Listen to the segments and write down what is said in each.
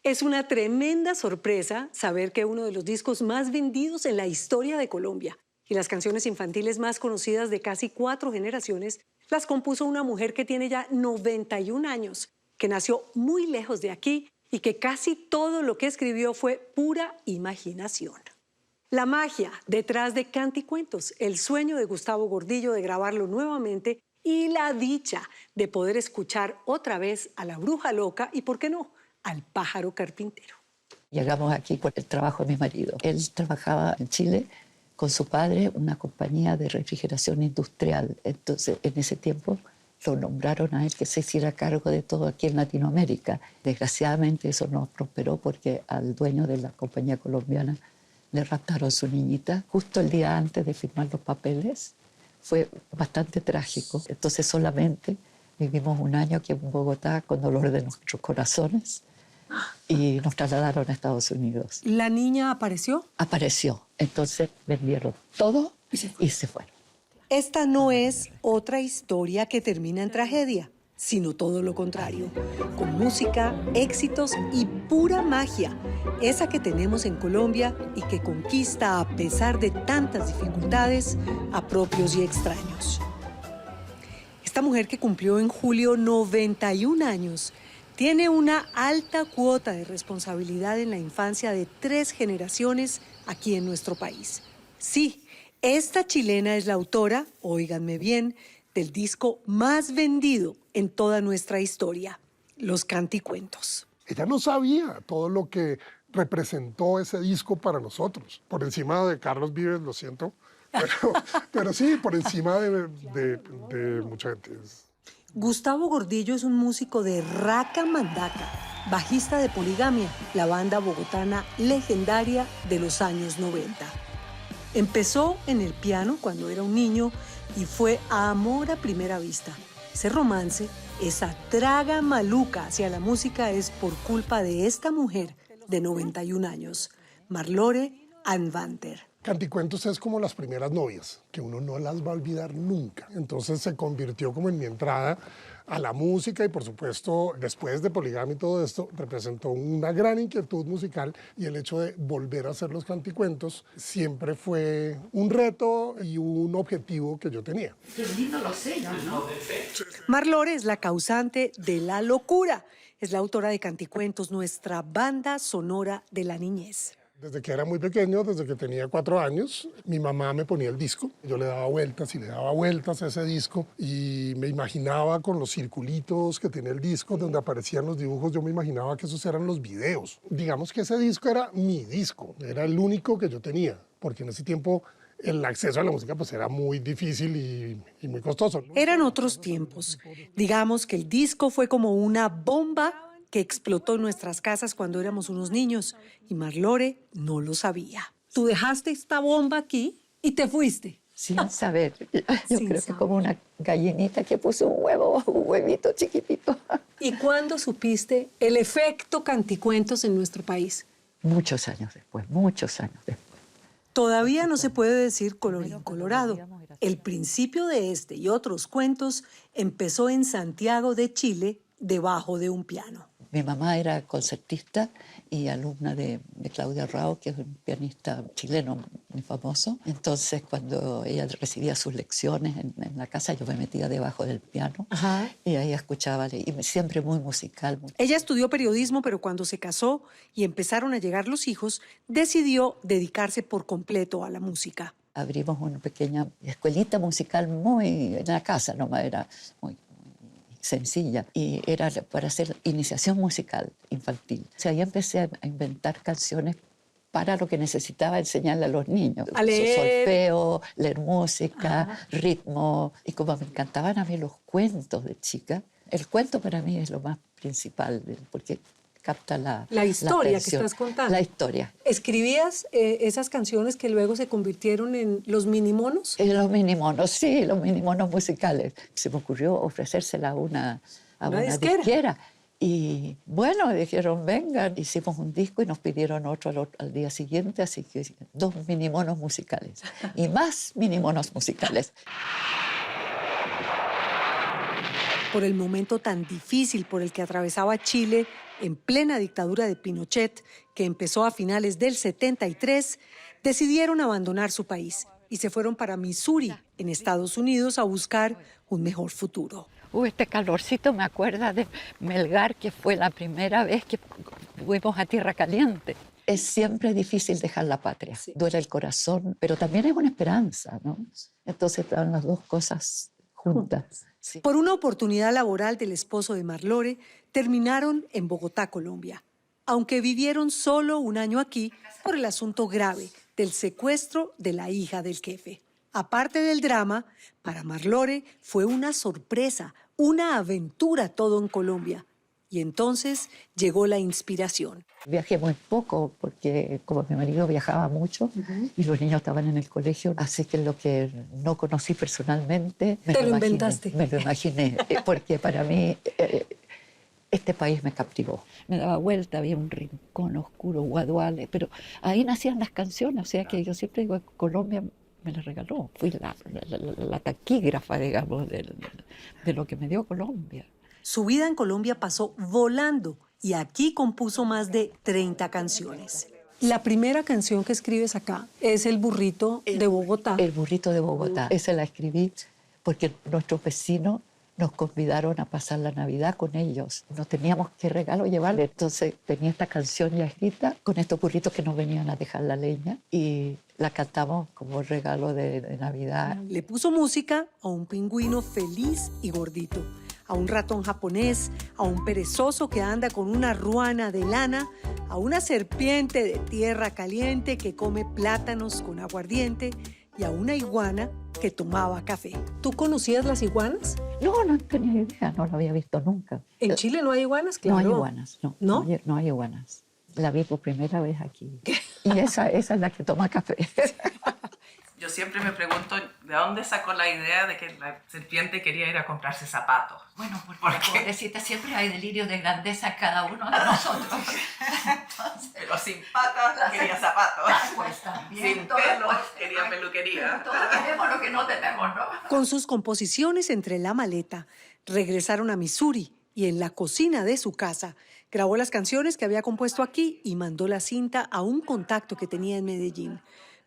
Es una tremenda sorpresa saber que uno de los discos más vendidos en la historia de Colombia y las canciones infantiles más conocidas de casi 4 generaciones las compuso una mujer que tiene ya 91 años, que nació muy lejos de aquí y que casi todo lo que escribió fue pura imaginación. La magia detrás de Canticuentos, el sueño de Gustavo Gordillo de grabarlo nuevamente y la dicha de poder escuchar otra vez a la bruja loca y, ¿por qué no?, al pájaro carpintero. Llegamos aquí por el trabajo de mi marido. Él trabajaba en Chile con su padre, una compañía de refrigeración industrial. Entonces, en ese tiempo lo nombraron a él que se hiciera cargo de todo aquí en Latinoamérica. Desgraciadamente eso no prosperó porque al dueño de la compañía colombiana le raptaron su niñita justo el día antes de firmar los papeles. Fue bastante trágico. Entonces solamente vivimos un año aquí en Bogotá con dolor de nuestros corazones y nos trasladaron a Estados Unidos. ¿La niña apareció? Apareció. Entonces vendieron todo y se fueron. Esta no es otra historia que termina en tragedia, sino todo lo contrario, con música, éxitos y pura magia, esa que tenemos en Colombia y que conquista a pesar de tantas dificultades a propios y extraños. Esta mujer que cumplió en julio 91 años tiene una alta cuota de responsabilidad en la infancia de 3 generaciones aquí en nuestro país. Sí, esta chilena es la autora, óiganme bien, del disco más vendido en toda nuestra historia, Los Canticuentos. Ella no sabía todo lo que representó ese disco para nosotros. Por encima de Carlos Vives, lo siento, pero sí, por encima de mucha gente. Gustavo Gordillo es un músico de Raca Mandaca, bajista de Poligamia, la banda bogotana legendaria de los años 90. Empezó en el piano cuando era un niño y fue amor a primera vista. Ese romance, esa traga maluca hacia la música es por culpa de esta mujer de 91 años, Marlore Anvanter. Canticuentos es como las primeras novias, que uno no las va a olvidar nunca. Entonces se convirtió como en mi entrada a la música y, por supuesto, después de Poligamia y todo esto, representó una gran inquietud musical y el hecho de volver a hacer los canticuentos siempre fue un reto y un objetivo que yo tenía. Qué lindo los sellos, ¿no? Marlore es la causante de la locura. Es la autora de Canticuentos, nuestra banda sonora de la niñez. Desde que era muy pequeño, desde que tenía 4 años, mi mamá me ponía el disco. Yo le daba vueltas y le daba vueltas a ese disco y me imaginaba con los circulitos que tenía el disco, donde aparecían los dibujos, yo me imaginaba que esos eran los videos. Digamos que ese disco era mi disco, era el único que yo tenía, porque en ese tiempo el acceso a la música pues era muy difícil y muy costoso, ¿no? Eran otros tiempos. Digamos que el disco fue como una bomba que explotó en nuestras casas cuando éramos unos niños y Marlore no lo sabía. Tú dejaste esta bomba aquí y te fuiste. Sin saber. Yo Sin creo saber. que como una gallinita que puso un huevo, un huevito chiquitito. ¿Y cuándo supiste el efecto Canticuentos en nuestro país? Muchos años después, muchos años después. Todavía no se puede decir colorín colorado. El principio de este y otros cuentos empezó en Santiago de Chile, debajo de un piano. Mi mamá era concertista y alumna de Claudia Rao, que es un pianista chileno muy famoso. Entonces, cuando ella recibía sus lecciones en la casa, yo me metía debajo del piano. Ajá. Y ahí escuchaba, y siempre muy musical. Ella estudió periodismo, pero cuando se casó y empezaron a llegar los hijos, decidió dedicarse por completo a la música. Abrimos una pequeña escuelita musical muy en la casa, nomás era muy sencilla, y era para hacer iniciación musical infantil. O sea, ahí empecé a inventar canciones para lo que necesitaba enseñarle a los niños. A leer. Solfeo, leer música, ritmo. Y como me encantaban a mí los cuentos de chica, el cuento para mí es lo más principal, porque capta la historia que atención. estás contando. La historia. ¿Escribías esas canciones que luego se convirtieron en los minimonos? Los minimonos, sí, los minimonos musicales. Se me ocurrió ofrecérsela a una disquera. Y bueno, dijeron, vengan, hicimos un disco y nos pidieron otro al día siguiente, así que 2 minimonos musicales y más minimonos musicales. Por el momento tan difícil por el que atravesaba Chile, en plena dictadura de Pinochet, que empezó a finales del 73, decidieron abandonar su país y se fueron para Missouri, en Estados Unidos, a buscar un mejor futuro. Este calorcito me acuerda de Melgar, que fue la primera vez que fuimos a Tierra Caliente. Es siempre difícil dejar la patria. Sí. Duele el corazón, pero también es una esperanza, ¿no? Entonces están las dos cosas juntas. Sí. Por una oportunidad laboral del esposo de Marlore, terminaron en Bogotá, Colombia, aunque vivieron solo un año aquí por el asunto grave del secuestro de la hija del jefe. Aparte del drama, para Marlore fue una sorpresa, una aventura todo en Colombia. Y entonces llegó la inspiración. Viajé muy poco porque como mi marido viajaba mucho y los niños estaban en el colegio, así que lo que no conocí personalmente me lo inventaste. Me lo imaginé, porque para mí este país me captivó. Me daba vuelta, había un rincón oscuro, Guaduales, pero ahí nacían las canciones, o sea que yo siempre digo, Colombia me la regaló, fui la taquígrafa, digamos, de lo que me dio Colombia. Su vida en Colombia pasó volando y aquí compuso más de 30 canciones. La primera canción que escribes acá es El burrito de Bogotá. El burrito de Bogotá. Esa la escribí porque nuestros vecinos nos convidaron a pasar la Navidad con ellos. No teníamos qué regalo llevarle. Entonces tenía esta canción ya escrita con estos burritos que nos venían a dejar la leña y la cantamos como regalo de Navidad. Le puso música a un pingüino feliz y gordito, a un ratón japonés, a un perezoso que anda con una ruana de lana, a una serpiente de tierra caliente que come plátanos con aguardiente y a una iguana que tomaba café. ¿Tú conocías las iguanas? No, no tenía idea, no lo había visto nunca. ¿En Chile no hay iguanas? Claro. No hay iguanas, no. ¿No? No hay iguanas. La vi por primera vez aquí. Y esa es la que toma café. Yo siempre me pregunto de dónde sacó la idea de que la serpiente quería ir a comprarse zapatos. Bueno, porque pobrecita, siempre hay delirio de grandeza en cada uno de nosotros. Entonces, pero sin patas quería zapatos. Pues también. Sin pelo quería peluquería. Todos tenemos lo que no tenemos, ¿no? Con sus composiciones entre la maleta, regresaron a Missouri y en la cocina de su casa grabó las canciones que había compuesto aquí y mandó la cinta a un contacto que tenía en Medellín.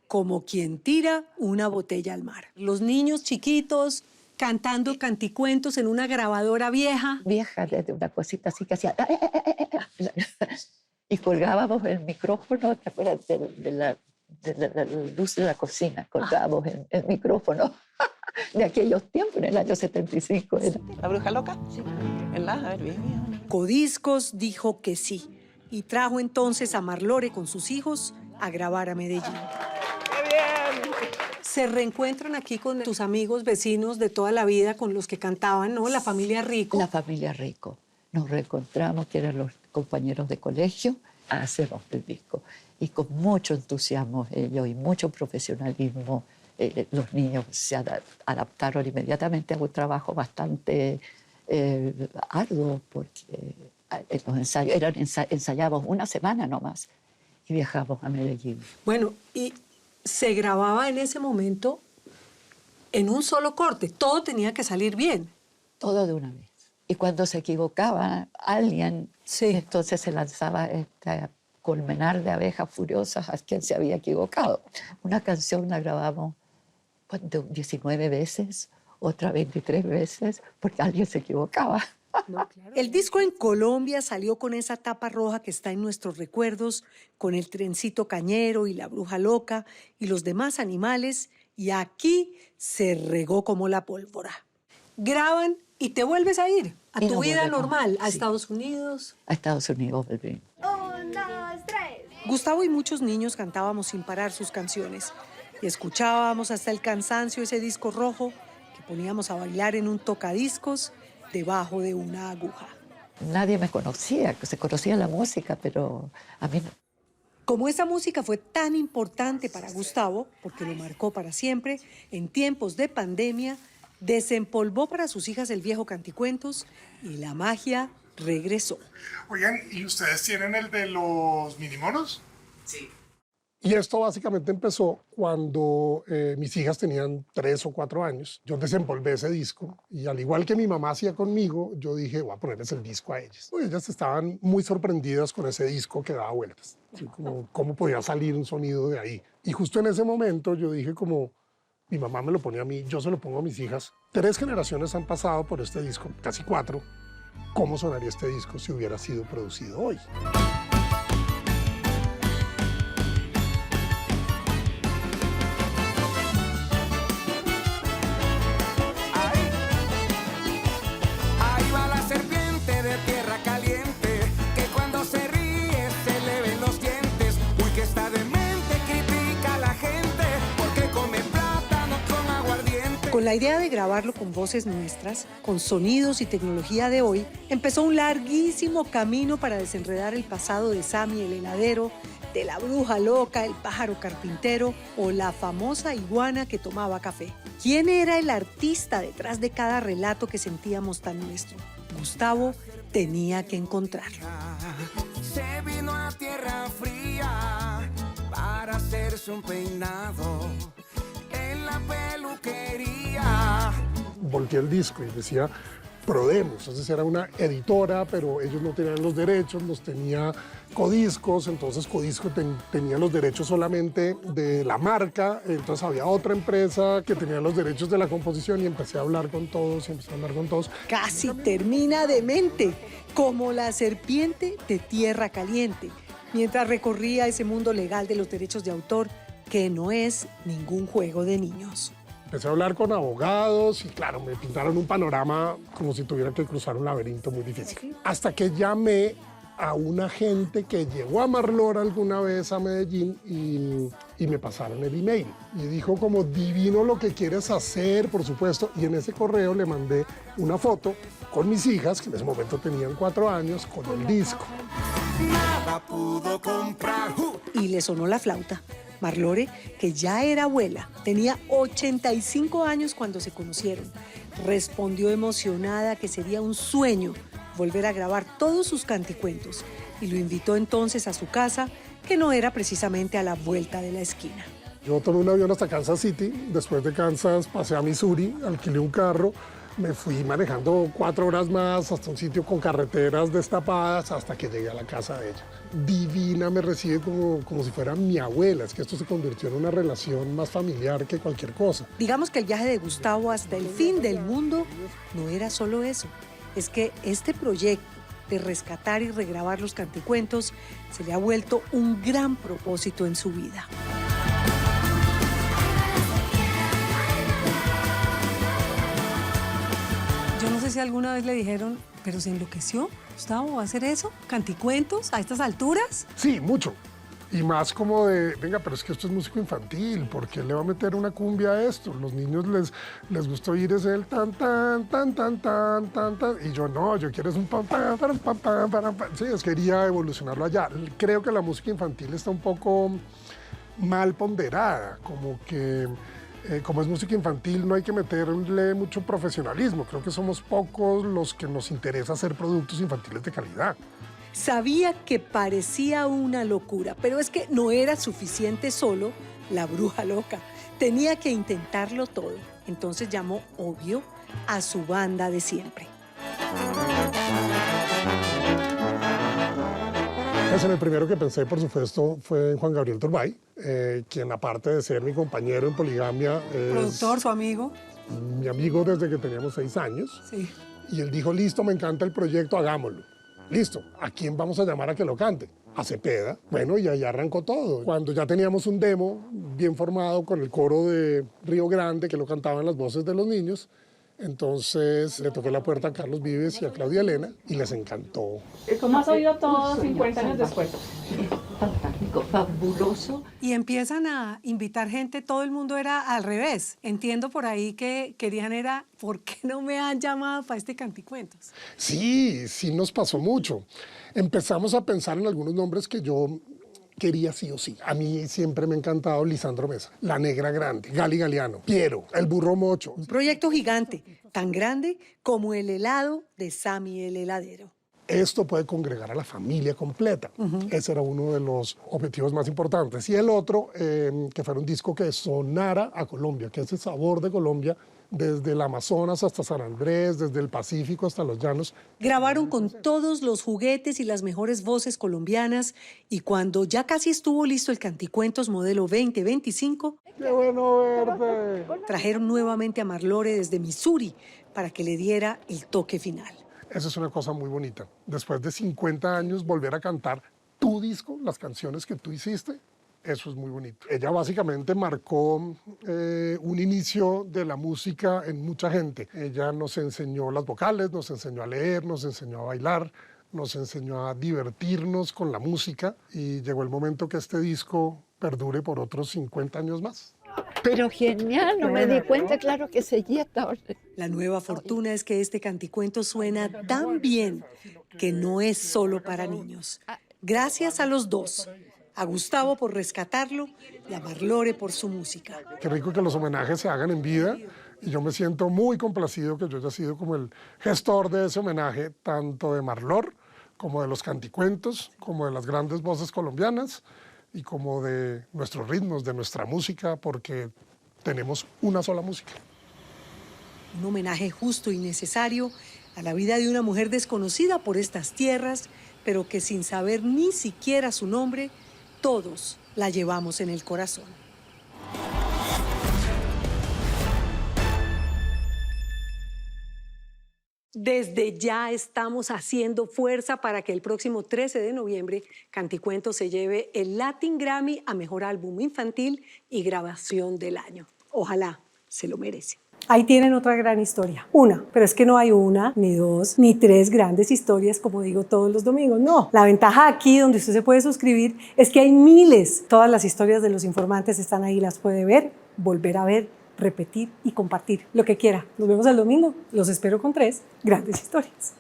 Como quien tira una botella al mar. Los niños chiquitos cantando canticuentos en una grabadora vieja. Vieja, desde una cosita así que hacía... Y colgábamos el micrófono, ¿te acuerdas? De la luz de la cocina, colgábamos el micrófono de aquellos tiempos, en el año 75. Era. ¿La bruja loca? Sí. A ver, bien. Codiscos dijo que sí y trajo entonces a Marlore con sus hijos a grabar a Medellín. Se reencuentran aquí con tus amigos, vecinos de toda la vida con los que cantaban, ¿no? La familia Rico. La familia Rico. Nos reencontramos, que eran los compañeros de colegio, hacemos el disco. Y con mucho entusiasmo ellos y mucho profesionalismo, los niños se adaptaron inmediatamente a un trabajo bastante arduo, porque los ensayos ensayábamos una semana nomás y viajamos a Medellín. Bueno, y se grababa en ese momento en un solo corte. Todo tenía que salir bien. Todo de una vez. Y cuando se equivocaba alguien, entonces se lanzaba este colmenar de abejas furiosas a quien se había equivocado. Una canción la grabamos 19 veces, otra 23 veces, porque alguien se equivocaba. No, claro. El disco en Colombia salió con esa tapa roja que está en nuestros recuerdos, con el trencito cañero y la bruja loca y los demás animales, y aquí se regó como la pólvora. Graban y te vuelves a ir a tu vida normal, a Estados Unidos. A Estados Unidos, volví. 1, 2, 3. Gustavo y muchos niños cantábamos sin parar sus canciones y escuchábamos hasta el cansancio ese disco rojo que poníamos a bailar en un tocadiscos debajo de una aguja. Nadie me conocía, se conocía la música, pero a mí no. Como esa música fue tan importante para Gustavo, porque lo marcó para siempre, en tiempos de pandemia, desempolvó para sus hijas el viejo canticuentos y la magia regresó. Oigan, ¿y ustedes tienen el de los minimonos? Sí. Y esto básicamente empezó cuando mis hijas tenían 3 o 4 años. Yo desempolvé ese disco y al igual que mi mamá hacía conmigo, yo dije, voy a ponerles el disco a ellas. Y ellas estaban muy sorprendidas con ese disco que daba vueltas. Así como, ¿cómo podía salir un sonido de ahí? Y justo en ese momento yo dije como, mi mamá me lo pone a mí, yo se lo pongo a mis hijas. 3 generaciones han pasado por este disco, casi 4. ¿Cómo sonaría este disco si hubiera sido producido hoy? Con la idea de grabarlo con voces nuestras, con sonidos y tecnología de hoy, empezó un larguísimo camino para desenredar el pasado de Sammy el heladero, de la bruja loca, el pájaro carpintero o la famosa iguana que tomaba café. ¿Quién era el artista detrás de cada relato que sentíamos tan nuestro? Gustavo tenía que encontrarlo. Se vino a tierra fría para hacerse un peinado en la peluquería. Volteé el disco y decía Prodemos, entonces era una editora, pero ellos no tenían los derechos, los tenía Codiscos, entonces Codisco tenía los derechos solamente de la marca, entonces había otra empresa que tenía los derechos de la composición y empecé a hablar con todos y empecé a hablar con todos. Casi termina demente, como la serpiente de Tierra Caliente, mientras recorría ese mundo legal de los derechos de autor, que no es ningún juego de niños. Empecé a hablar con abogados y claro, me pintaron un panorama como si tuviera que cruzar un laberinto muy difícil. Hasta que llamé a un agente que llegó a Marlora alguna vez a Medellín y me pasaron el email. Y dijo como divino lo que quieres hacer, por supuesto. Y en ese correo le mandé una foto con mis hijas, que en ese momento tenían 4 años, con el disco. Nada pudo comprar. Y le sonó la flauta. Marlore, que ya era abuela, tenía 85 años cuando se conocieron. Respondió emocionada que sería un sueño volver a grabar todos sus canticuentos y lo invitó entonces a su casa, que no era precisamente a la vuelta de la esquina. Yo tomé un avión hasta Kansas City, después de Kansas pasé a Missouri, alquilé un carro, me fui manejando 4 horas más hasta un sitio con carreteras destapadas hasta que llegué a la casa de ella. Divina, me recibe como si fuera mi abuela. Es que esto se convirtió en una relación más familiar que cualquier cosa. Digamos que el viaje de Gustavo hasta el fin del mundo no era solo eso. Es que este proyecto de rescatar y regrabar los canticuentos se le ha vuelto un gran propósito en su vida. Yo no sé si alguna vez le dijeron, pero ¿se enloqueció, Gustavo, va a hacer eso? ¿Canticuentos a estas alturas? Sí, mucho. Y más como de, venga, pero es que esto es músico infantil, ¿por qué le va a meter una cumbia a esto? Los niños les gusta oír ese el tan, tan, tan, tan, tan, tan, tan. Y yo no, yo quiero es un pam, pam, pam, pam, pam, pam, pam. Sí, es quería evolucionarlo allá. Creo que la música infantil está un poco mal ponderada, como que... como es música infantil, no hay que meterle mucho profesionalismo. Creo que somos pocos los que nos interesa hacer productos infantiles de calidad. Sabía que parecía una locura, pero es que no era suficiente solo la bruja loca. Tenía que intentarlo todo. Entonces llamó, obvio, a su banda de siempre. El primero que pensé, por supuesto, fue en Juan Gabriel Turbay, quien aparte de ser mi compañero en Poligamia, es Productor, su amigo. mi amigo desde que teníamos 6 años. Sí. Y él dijo, listo, me encanta el proyecto, hagámoslo. Listo, ¿a quién vamos a llamar a que lo cante? A Cepeda. Bueno, y ahí arrancó todo. Cuando ya teníamos un demo bien formado con el coro de Río Grande, que lo cantaban las voces de los niños, entonces le toqué la puerta a Carlos Vives y a Claudia Elena y les encantó. ¿Cómo has oído todo 50 años después? Fantástico, fabuloso. Y empiezan a invitar gente, todo el mundo era al revés. Entiendo por ahí que querían era, ¿por qué no me han llamado para este canticuentos? Sí, sí nos pasó mucho. Empezamos a pensar en algunos nombres que yo quería sí o sí. A mí siempre me ha encantado Lisandro Mesa, La Negra Grande, Gali Galeano, Piero, El Burro Mocho. Un proyecto gigante, tan grande como el helado de Sammy el heladero. esto puede congregar a la familia completa. Ese era uno de los objetivos más importantes. Y el otro, que fuera un disco que sonara a Colombia, que ese sabor de Colombia, desde el Amazonas hasta San Andrés, desde el Pacífico hasta los llanos. Grabaron con todos los juguetes y las mejores voces colombianas y cuando ya casi estuvo listo el Canticuentos modelo 2025, ¡Qué bueno verte! trajeron nuevamente a Marlore desde Missouri para que le diera el toque final. Eso es una cosa muy bonita. Después de 50 años, volver a cantar tu disco, las canciones que tú hiciste, eso es muy bonito. Ella básicamente marcó un inicio de la música en mucha gente. Ella nos enseñó las vocales, nos enseñó a leer, nos enseñó a bailar, nos enseñó a divertirnos con la música y llegó el momento que este disco perdure por otros 50 años más. Pero genial, no me di cuenta, claro que seguía hasta ahora. La nueva fortuna es que este Canticuento suena tan bien que no es solo para niños. Gracias a los dos, a Gustavo por rescatarlo y a Marlore por su música. Qué rico que los homenajes se hagan en vida y yo me siento muy complacido que yo haya sido como el gestor de ese homenaje, tanto de Marlore como de los canticuentos, como de las grandes voces colombianas y como de nuestros ritmos, de nuestra música, porque tenemos una sola música. Un homenaje justo y necesario a la vida de una mujer desconocida por estas tierras, pero que sin saber ni siquiera su nombre, todos la llevamos en el corazón. Desde ya estamos haciendo fuerza para que el próximo 13 de noviembre Canticuentos se lleve el Latin Grammy a Mejor Álbum Infantil y Grabación del Año. Ojalá, se lo merece. Ahí tienen otra gran historia. Una, pero es que no hay una, ni dos, ni tres grandes historias, como digo todos los domingos. No, la ventaja aquí, donde usted se puede suscribir, es que hay miles. Todas las historias de los informantes están ahí, las puede ver, volver a ver, repetir y compartir, lo que quiera. Nos vemos el domingo. Los espero con 3 grandes historias.